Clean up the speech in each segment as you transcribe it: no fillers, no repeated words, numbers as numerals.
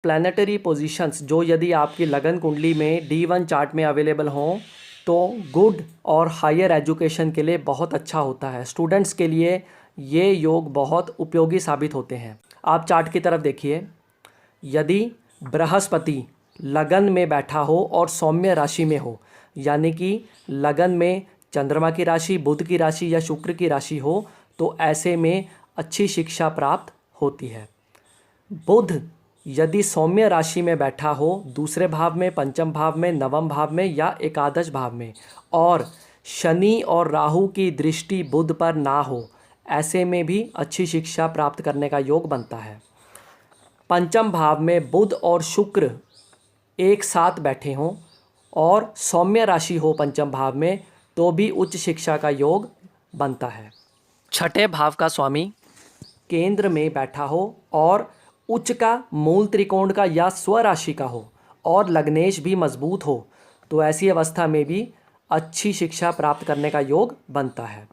Planetary positions जो यदि आपकी लगन कुंडली में D1 चार्ट में अवेलेबल हों तो गुड और हायर एजुकेशन के लिए बहुत अच्छा होता है। स्टूडेंट्स के लिए ये योग बहुत उपयोगी साबित होते हैं। आप चार्ट की तरफ देखिए, यदि बृहस्पति लगन में बैठा हो और सौम्य राशि में हो, यानी कि लगन में चंद्रमा की राशि, बुध की राशि या शुक्र की राशि हो, तो ऐसे में अच्छी शिक्षा प्राप्त होती है। बुध यदि सौम्य राशि में बैठा हो, दूसरे भाव में, पंचम भाव में, नवम भाव में या एकादश भाव में, और शनि और राहु की दृष्टि बुध पर ना हो, ऐसे में भी अच्छी शिक्षा प्राप्त करने का योग बनता है। पंचम भाव में बुध और शुक्र एक साथ बैठे हों और सौम्य राशि हो पंचम भाव में, तो भी उच्च शिक्षा का योग बनता है। छठे भाव का स्वामी केंद्र में बैठा हो और उच्च का, मूल त्रिकोण का या स्वराशि का हो और लग्नेश भी मजबूत हो, तो ऐसी अवस्था में भी अच्छी शिक्षा प्राप्त करने का योग बनता है।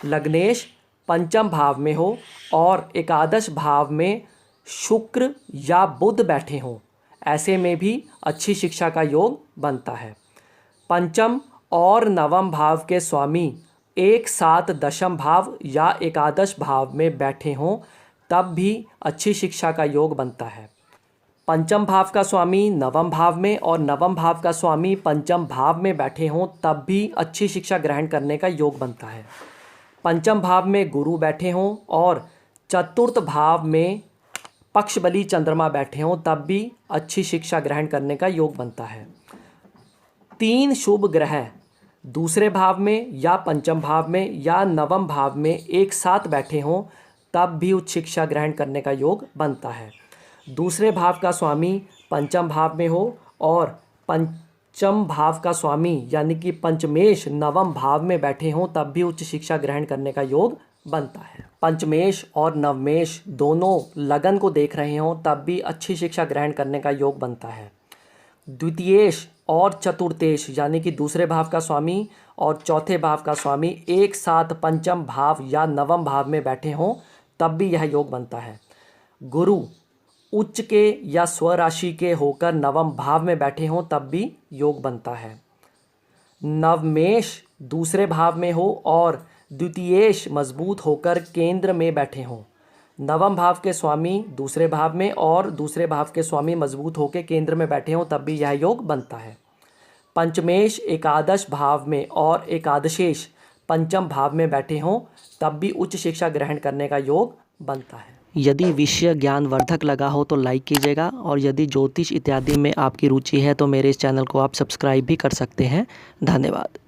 लग्नेश पंचम भाव में हो और एकादश भाव में शुक्र या बुध बैठे हों, ऐसे में भी अच्छी शिक्षा का योग बनता है। पंचम और नवम भाव के स्वामी एक साथ दशम भाव या एकादश भाव में बैठे हों, तब भी अच्छी शिक्षा का योग बनता है। पंचम भाव का स्वामी नवम भाव में और नवम भाव का स्वामी पंचम भाव में बैठे हों, तब भी अच्छी शिक्षा ग्रहण करने का योग बनता है। पंचम भाव में गुरु बैठे हों और चतुर्थ भाव में पक्षबली चंद्रमा बैठे हों, तब भी अच्छी शिक्षा ग्रहण करने का योग बनता है। तीन शुभ ग्रह दूसरे भाव में या पंचम भाव में या नवम भाव में एक साथ बैठे हों, तब भी उच्च शिक्षा ग्रहण करने का योग बनता है। दूसरे भाव का स्वामी पंचम भाव में हो और पंचम भाव का स्वामी यानी कि पंचमेश नवम भाव में बैठे हों, तब भी उच्च शिक्षा ग्रहण करने का योग बनता है। पंचमेश और नवमेश दोनों लगन को देख रहे हों, तब भी अच्छी शिक्षा ग्रहण करने का योग बनता है। द्वितीयेश और चतुर्थेश यानी कि दूसरे भाव का स्वामी और चौथे भाव का स्वामी एक साथ पंचम भाव या नवम भाव में बैठे हों, तब भी यह योग बनता है। गुरु उच्च के या स्वराशि के होकर नवम भाव में बैठे हों, तब भी योग बनता है। नवमेश दूसरे भाव में हो और द्वितीयेश मजबूत होकर केंद्र में बैठे हों। नवम भाव के स्वामी दूसरे भाव में और दूसरे भाव के स्वामी मजबूत होकर केंद्र में बैठे हों, तब भी यह योग बनता है। पंचमेश एकादश भाव में और एकादशेश पंचम भाव में बैठे हों, तब भी उच्च शिक्षा ग्रहण करने का योग बनता है। यदि विषय ज्ञानवर्धक लगा हो तो लाइक कीजिएगा, और यदि ज्योतिष इत्यादि में आपकी रुचि है तो मेरे इस चैनल को आप सब्सक्राइब भी कर सकते हैं। धन्यवाद।